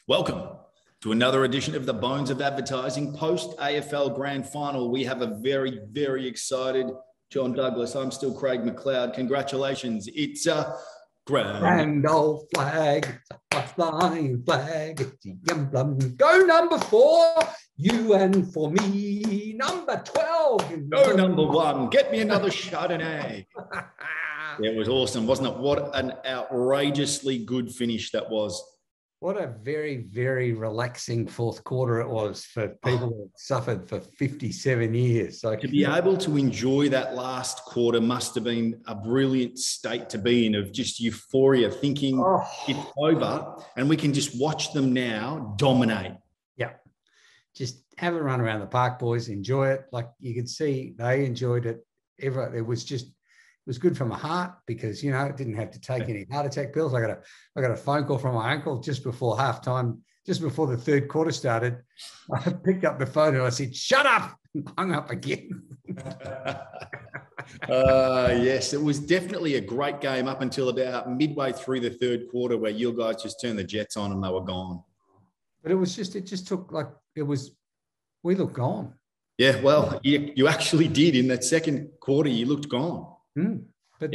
Welcome to another edition of the Bones of Advertising post-AFL Grand Final. We have a very, very excited John Douglas. I'm still Craig McLeod. Congratulations. It's a grand old flag, a flying flag. It's a yum. Go number 4, you and for me. Number 12. Go number 1. Get me another Chardonnay. It was awesome, wasn't it? What an outrageously good finish that was. What a very, very relaxing fourth quarter it was for people who suffered for 57 years. So to be able to enjoy that last quarter must have been a brilliant state to be in, of just euphoria, thinking it's over and we can just watch them now dominate. Yeah. Just have a run around the park, boys. Enjoy it. Like you could see they enjoyed it. It was good for my heart because, you know, it didn't have to take any heart attack pills. I got a phone call from my uncle just before halftime, just before the third quarter started. I picked up the phone and I said, "Shut up," and hung up again. Yes, it was definitely a great game up until about midway through the third quarter where you guys just turned the Jets on and they were gone. But we looked gone. Yeah, well, you actually did in that second quarter. You looked gone. But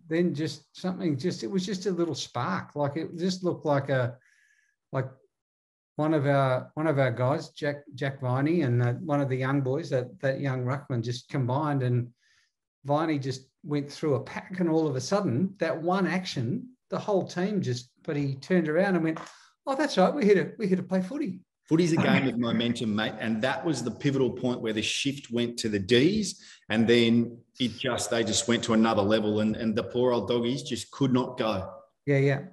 then just something, it was just a little spark. Like it just looked like one of our guys, Jack Viney, and one of the young boys, that young ruckman, just combined, and Viney just went through a pack, and all of a sudden that one action, the whole team but he turned around and went, "Oh, that's right, we're here to play footy." Footy's a game of momentum, mate. And that was the pivotal point where the shift went to the Ds, and then they just went to another level, and the poor old doggies just could not go. Yeah.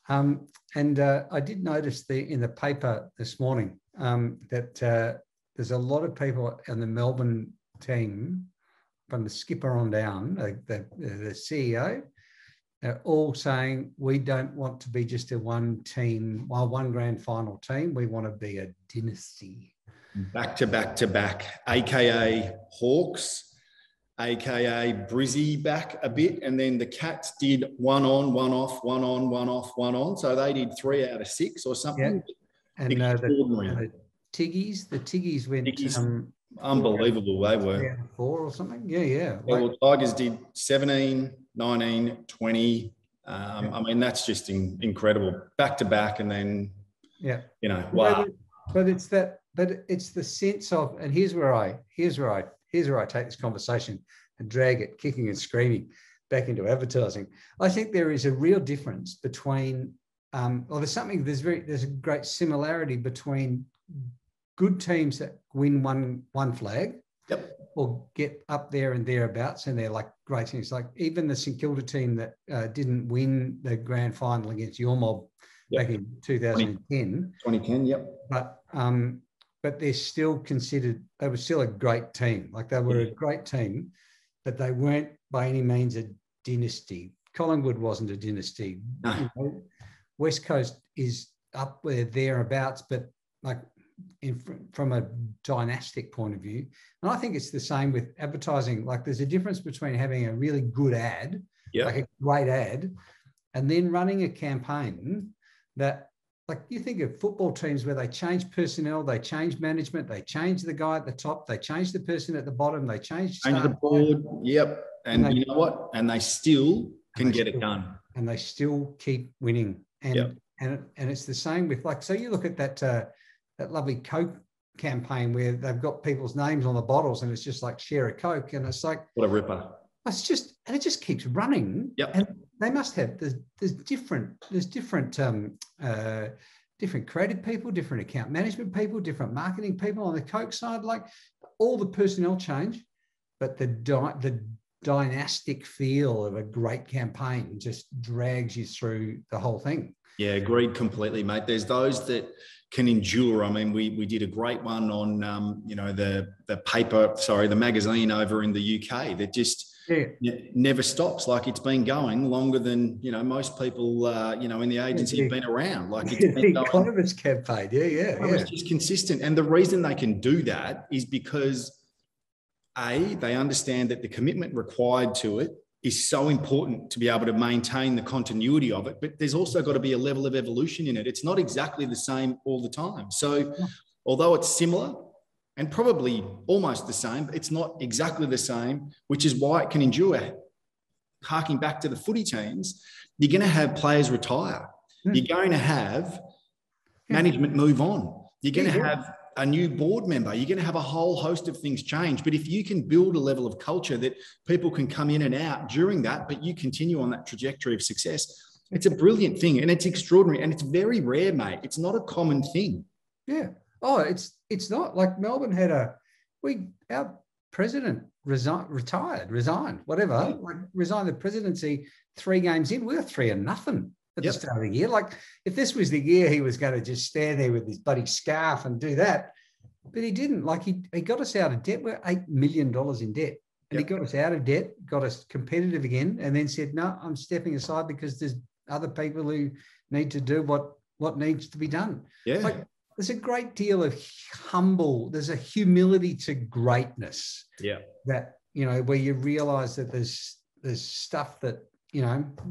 And I did notice in the paper this morning that there's a lot of people in the Melbourne team, from the skipper on down, the CEO, all saying we don't want to be just a one grand final team. We want to be a dynasty. Back to back, aka Hawks, aka Brizzy back a bit, and then the Cats did one on, one off, one on, one off, one on. So they did 3 out of 6 or something. Yeah. And the Tiggies went unbelievable. They were 4 or something. Yeah. Well, Tigers did 17, 19, 20. I mean, that's just incredible. Back to back, and then wow. But it's the sense of, and here's where I take this conversation and drag it kicking and screaming back into advertising. I think there is a real difference between there's a great similarity between good teams that win one flag, or get up there and thereabouts, and they're like great teams. Like even the St Kilda team that didn't win the grand final against your mob back in 2010. 2010, But they're still considered. They were still a great team. Like they were a great team, but they weren't by any means a dynasty. Collingwood wasn't a dynasty. No. You know, West Coast is up there thereabouts, but like from a dynastic point of view. And I think it's the same with advertising. Like there's a difference between having a really good ad, like a great ad, and then running a campaign that, like you think of football teams where they change personnel, they change management, they change the guy at the top, they change the person at the bottom, they change the board. And you know what? And they still can get it done. And they still keep winning. And it's the same with, like, so you look at that lovely Coke campaign where they've got people's names on the bottles and it's just like share a Coke, and it's like, what a ripper. It just keeps running. And they must have, there's different creative people, different account management people, different marketing people on the Coke side. Like all the personnel change, but the dynastic feel of a great campaign just drags you through the whole thing. Yeah, agreed completely, mate. There's those that can endure. I mean, we did a great one on the magazine over in the UK that just never stops. Like it's been going longer than most people in the agency have been around. Like it's been the Economist campaign. It's just consistent. And the reason they can do that is because they understand that the commitment required to it is so important to be able to maintain the continuity of it, but there's also got to be a level of evolution in it. It's not exactly the same all the time. So although it's similar and probably almost the same, it's not exactly the same, which is why it can endure. Harking back to the footy teams, you're going to have players retire. You're going to have management move on. You're going to have a new board member. You're going to have a whole host of things change. But if you can build a level of culture that people can come in and out during that, but you continue on that trajectory of success, it's a brilliant thing, and it's extraordinary, and it's very rare, mate. It's not a common thing. Yeah. Oh, it's not. Like Melbourne had our president resigned, whatever, like resigned the presidency 3 games in. We were 3-0 at the start of the year. Like, if this was the year he was going to just stand there with his bloody scarf and do that, but he didn't. Like, he got us out of debt. We're $8 million in debt, and he got us out of debt, got us competitive again, and then said, no, I'm stepping aside because there's other people who need to do what needs to be done. Yeah. Like, there's a great deal of there's a humility to greatness. Yeah. That, where you realize that there's stuff that,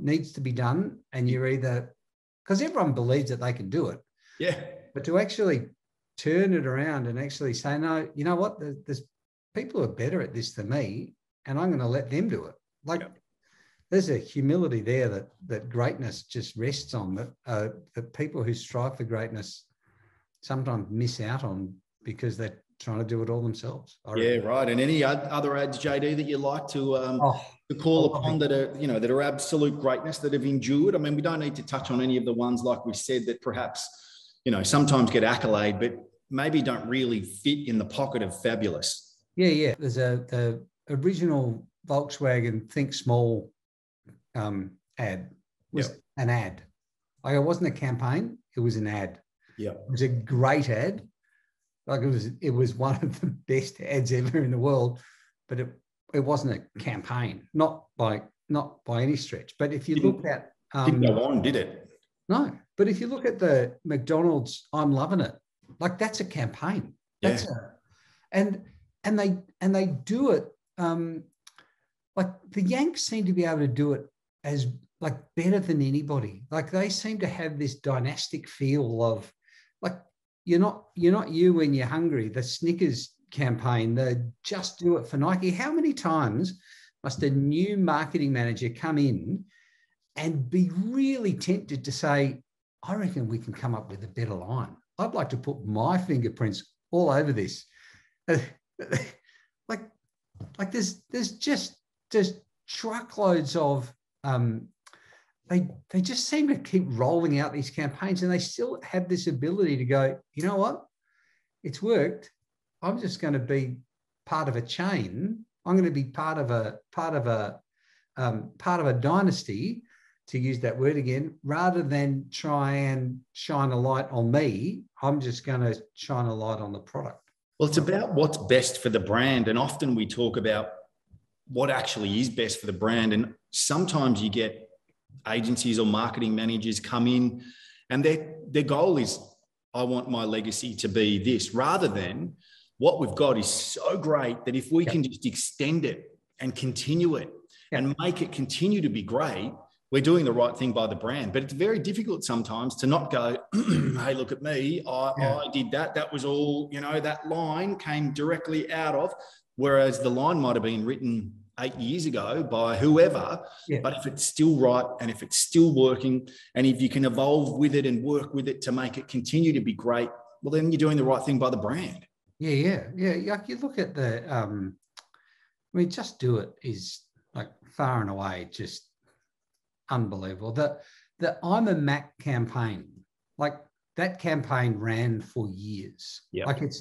needs to be done, and you're either, because everyone believes that they can do it. Yeah. But to actually turn it around and actually say, no, you know what, there's people who are better at this than me, and I'm going to let them do it. Like, there's a humility there that greatness just rests on, that people who strive for greatness sometimes miss out on because they're trying to do it all themselves. Yeah, right. And any other ads, JD, that you like to call upon that are, that are absolute greatness, that have endured? I mean, we don't need to touch on any of the ones, like we said, that perhaps, sometimes get accolade, but maybe don't really fit in the pocket of fabulous. Yeah. There's the original Volkswagen Think Small ad was an ad. Like, it wasn't a campaign, it was an ad. Yeah. It was a great ad. Like, it was one of the best ads ever in the world, but it wasn't a campaign, not by any stretch. But if you look at didn't go on, did it? No. But if you look at the McDonald's I'm Loving It, like, that's a campaign. That's and they do it like, the Yanks seem to be able to do it as, like, better than anybody. Like, they seem to have this dynastic feel of, like, you're not you when you're hungry. The Snickers campaign, the Just Do It for Nike. How many times must a new marketing manager come in and be really tempted to say, I reckon we can come up with a better line. I'd like to put my fingerprints all over this. Like there's just truckloads of they just seem to keep rolling out these campaigns, and they still have this ability to go, you know what? It's worked. I'm just going to be part of a chain. I'm going to be part of a dynasty, to use that word again, rather than try and shine a light on me. I'm just going to shine a light on the product. Well, it's about what's best for the brand. And often we talk about what actually is best for the brand. And sometimes you get agencies or marketing managers come in and their goal is, I want my legacy to be this, rather than what we've got is so great that if we can just extend it and continue it and make it continue to be great, we're doing the right thing by the brand. But it's very difficult sometimes to not go, hey, look at me. I did that. That was all, that line came directly out of, whereas the line might have been written 8 years ago by whoever. Yeah. But if it's still right, and if it's still working, and if you can evolve with it and work with it to make it continue to be great, well, then you're doing the right thing by the brand. Yeah. Like, you look at Just Do It is, like, far and away just unbelievable. The I'm a Mac campaign, like, that campaign ran for years. Yeah. Like, it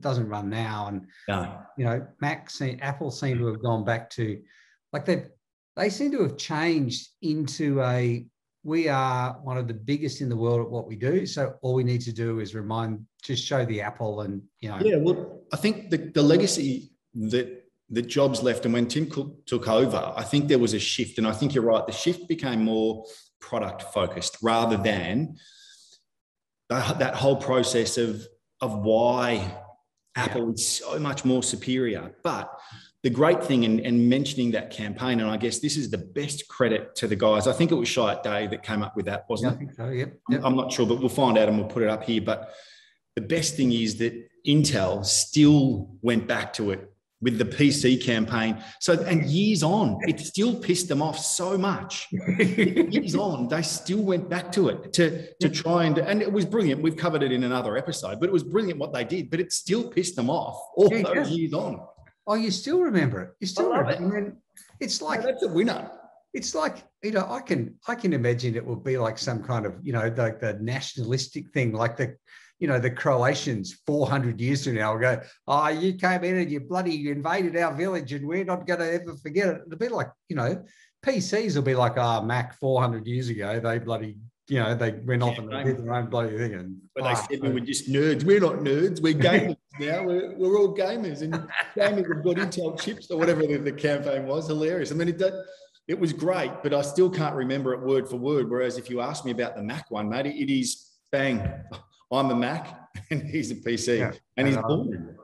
doesn't run now. And, Apple seem to have gone back to, like, they seem to have changed into we are one of the biggest in the world at what we do. So all we need to do is just show the Apple and, Yeah, well, I think the legacy that Jobs left, and when Tim Cook took over, I think there was a shift. And I think you're right. The shift became more product focused rather than that whole process of why Apple is so much more superior. But the great thing and mentioning that campaign, and I guess this is the best credit to the guys. I think it was Shiat Day that came up with that, wasn't it? I think so, yep. I'm not sure, but we'll find out and we'll put it up here. But the best thing is that Intel still went back to it with the PC campaign. So, and years on, it still pissed them off so much. Years on, they still went back to it to try and it was brilliant. We've covered it in another episode, but it was brilliant what they did, but it still pissed them off all those years on. Oh, you still remember it. You still remember it. And then it's like, that's a winner. It's like, I can imagine it will be like some kind of, like the nationalistic thing, like the Croatians 400 years from now will go, oh, you came in and you invaded our village and we're not going to ever forget it. It'll be like, PCs will be like, Mac 400 years ago, they bloody, they went off and they did their own bloody thing. But they said we were just nerds. We're not nerds. We're gamers now. We're all gamers. And gamers have got Intel chips or whatever the campaign was. Hilarious. I mean, it was great, but I still can't remember it word for word. Whereas if you ask me about the Mac one, mate, it is bang. I'm a Mac and he's a PC and he's boring.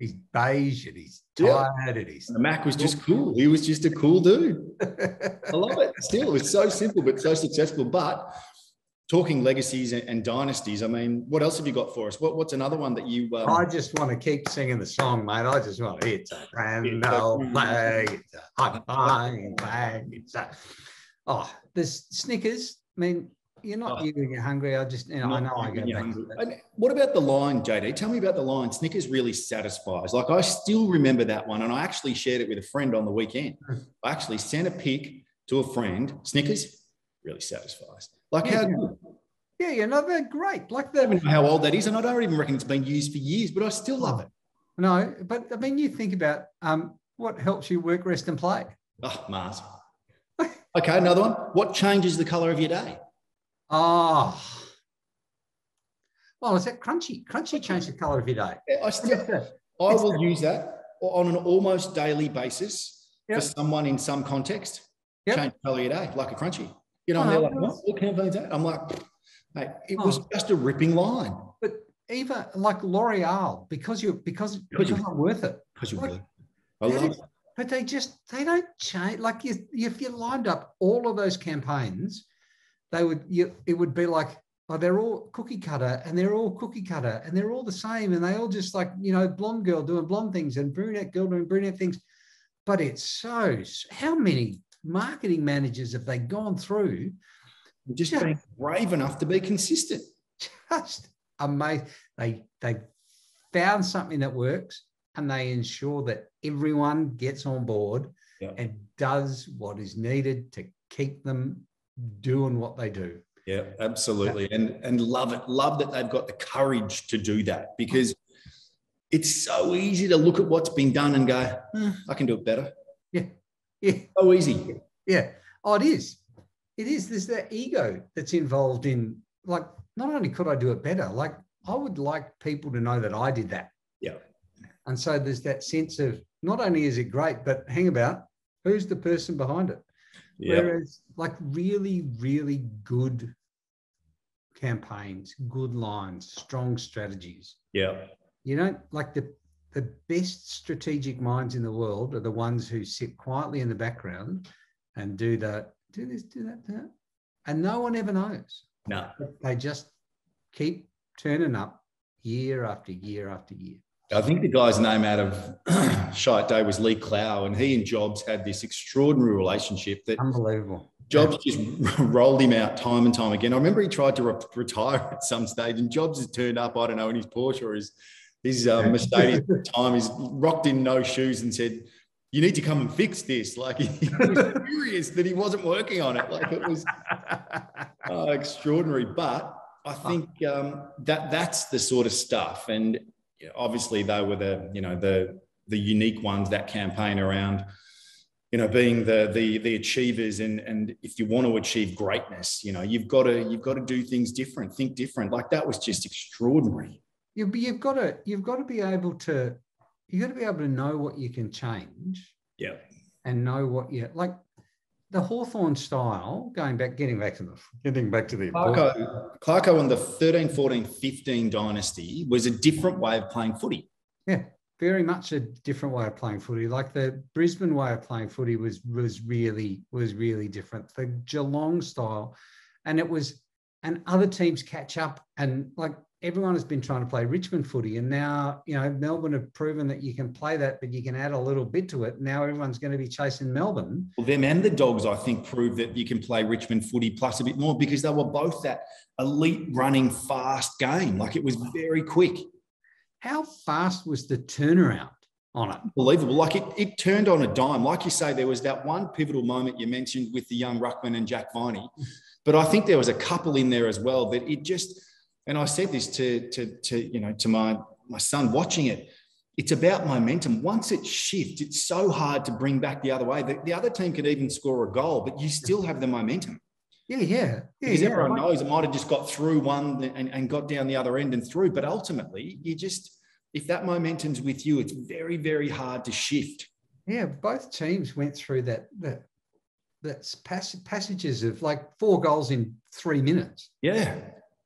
He's beige and he's tired and he's... The Mac was just cool. He was just a cool dude. I love it. Still, it's so simple but so successful. But talking legacies and dynasties, I mean, what else have you got for us? What's another one that you... I just want to keep singing the song, mate. I just want to... It's a brand new flag. It's a hot flag. It's a... Oh, there's Snickers. I mean... You're not you when you're hungry. I just, I know I go back to that. And what about the line, JD? Tell me about the line. Snickers really satisfies. Like, I still remember that one, and I actually shared it with a friend on the weekend. I actually sent a pic to a friend. Snickers really satisfies. Like, how good? Yeah, they're great. Like, I don't even know how old that is, and I don't even reckon it's been used for years, but I still love it. No, but I mean, you think about what helps you work, rest, and play. Oh, Mars. Okay, another one. What changes the colour of your day? Oh, well, is that crunchy? Crunchy changed the colour of your day. Yeah, I will use that on an almost daily basis for someone in some context. Change the colour of your day, like a crunchy. And they're like, what campaign's that? I'm like, hey, it was just a ripping line. But even like L'Oreal, because not worth it. Because you're worth it. I love it. But they don't change. Like if you lined up all of those campaigns, it would be like, oh, they're all cookie cutter and they're all cookie cutter and they're all the same and they all just like, blonde girl doing blonde things and brunette girl doing brunette things. But it's how many marketing managers have they gone through? Just being brave enough to be consistent. Just amazing. They found something that works and they ensure that everyone gets on board and does what is needed to keep them doing what they do. Yeah, absolutely. And love it. Love that they've got the courage to do that, because it's so easy to look at what's been done and go, I can do it better. Yeah. So easy. Yeah. Oh, it is. It is. There's that ego that's involved in, like, not only could I do it better, like I would like people to know that I did that. Yeah. And so there's that sense of not only is it great, but hang about, who's the person behind it? Yeah. Whereas like really, really good campaigns, good lines, strong strategies. Yeah. Like the best strategic minds in the world are the ones who sit quietly in the background and do this, do that. And no one ever knows. No. They just keep turning up year after year after year. I think the guy's name out of Shite Day was Lee Clow, and he and Jobs had this extraordinary relationship that unbelievable. Jobs just rolled him out time and time again. I remember he tried to retire at some stage, and Jobs has turned up, I don't know, in his Porsche or his Mercedes at the time. He's rocked in no shoes and said, you need to come and fix this. Like, he was furious that he wasn't working on it. Like, it was extraordinary. But I think that's the sort of stuff. And obviously they were the unique ones, that campaign around, being the achievers. And if you want to achieve greatness, you've got to do things different, think different. Like, that was just extraordinary. You've got to be able to know what you can change. Yeah. And know what like the Hawthorn style, getting back to the Clarko on the 13, 14, 15 dynasty was a different way of playing footy. Yeah. very much a different way of playing footy. Like the Brisbane way of playing footy was really different. The Geelong style, and other teams catch up, and like everyone has been trying to play Richmond footy, and now, you know, Melbourne have proven that you can play that, but you can add a little bit to it. Now everyone's going to be chasing Melbourne. Well, them and the Dogs, I think, prove that you can play Richmond footy plus a bit more, because they were both that elite running fast game. Like, it was very quick. How fast was the turnaround on it? Unbelievable. Like, it turned on a dime. Like you say, there was that one pivotal moment you mentioned with the young ruckman and Jack Viney, but I think there was a couple in there as well that it just, and I said this to my son watching it, it's about momentum. Once it shifts, it's so hard to bring back the other way. The other team could even score a goal, but you still have the momentum. Yeah. Because everyone knows it might have just got through one and got down the other end and through. But ultimately, if that momentum's with you, it's very, very hard to shift. Yeah, both teams went through that passages of like 4 goals in 3 minutes. Yeah.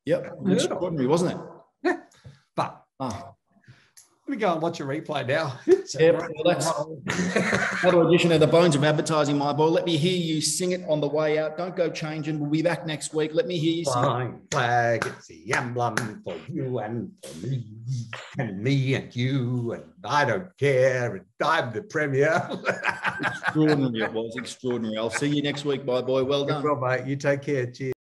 Yep. Extraordinary, wasn't it? Yeah. But let me go and watch a replay now. That's another edition of The Bones of Advertising, my boy. Let me hear you sing it on the way out. Don't go changing. We'll be back next week. Let me hear you sing it. Flag, it's the emblem for you and for me and you, and I don't care, and I'm the premier. Extraordinary. It was extraordinary. I'll see you next week, bye, boy. Well done. Well, mate. You take care. Cheers.